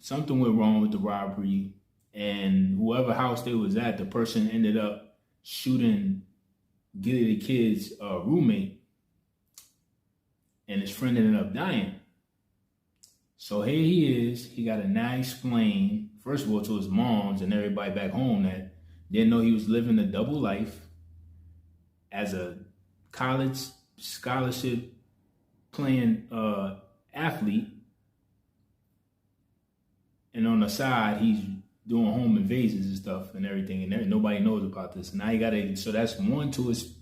something went wrong with the robbery, and whoever house they was at, the person ended up shooting Gilly the Kid's roommate, and his friend ended up dying. So here he is. He got to now explain, first of all, to his moms and everybody back home that didn't know he was living a double life as a college scholarship playing athlete, and on the side he's doing home invasions and stuff and everything, and nobody knows about this. Now he got to, so that's one to his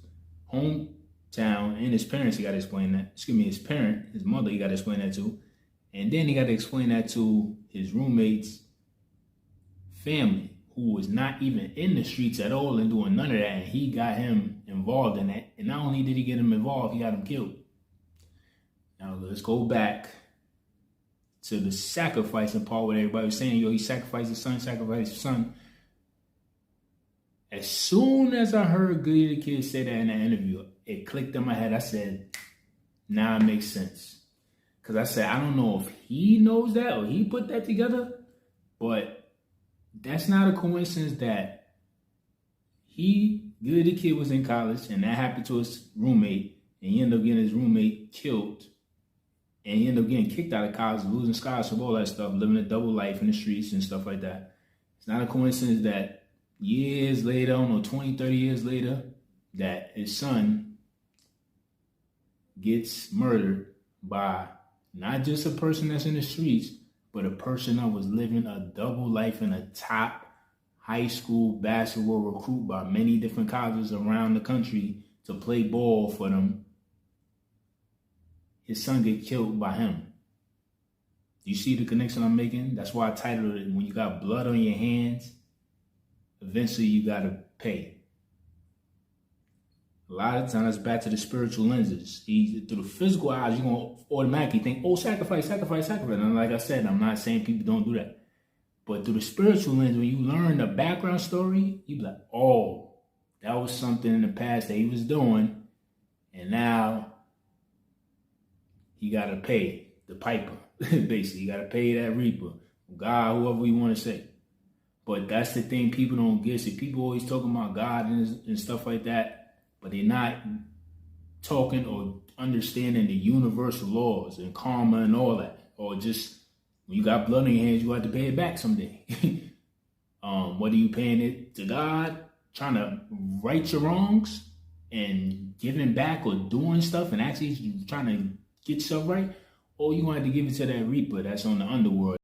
hometown and his parents. He got to explain that. Excuse me, his parent, his mother. He got to explain that to, and then he got to explain that to his roommate's family, who was not even in the streets at all and doing none of that. And he got him involved in that. And not only did he get him involved, he got him killed. Now let's go back to the sacrificing part where everybody was saying, yo, he sacrificed his son, sacrificed his son. As soon as I heard Goody the Kid say that in that interview, it clicked in my head. I said, now it makes sense. Because I said, I don't know if he knows that or he put that together, but that's not a coincidence that Goody the Kid was in college and that happened to his roommate, and he ended up getting his roommate killed. And he ended up getting kicked out of college, losing scholarship, all that stuff, living a double life in the streets and stuff like that. It's not a coincidence that years later, I don't know, 20, 30 years later, that his son gets murdered by not just a person that's in the streets, but a person that was living a double life in a top high school basketball recruit by many different colleges around the country to play ball for them. His son get killed by him. Do you see the connection I'm making? That's why I titled it, when you got blood on your hands, eventually you got to pay. A lot of times, it's back to the spiritual lenses. Through the physical eyes, you're going to automatically think, oh, sacrifice, sacrifice, sacrifice. And like I said, I'm not saying people don't do that. But through the spiritual lens, when you learn the background story, you be like, oh, that was something in the past that he was doing, and now he got to pay the piper, basically. You got to pay that reaper, God, whoever you want to say. But that's the thing people don't get. See, people always talking about God and stuff like that, but they're not talking or understanding the universal laws and karma and all that. Or just, when you got blood in your hands, you have to pay it back someday. Whether you paying it to God, trying to right your wrongs and giving back or doing stuff and actually trying to get yourself right, or you going to have to give it to that reaper that's on the underworld.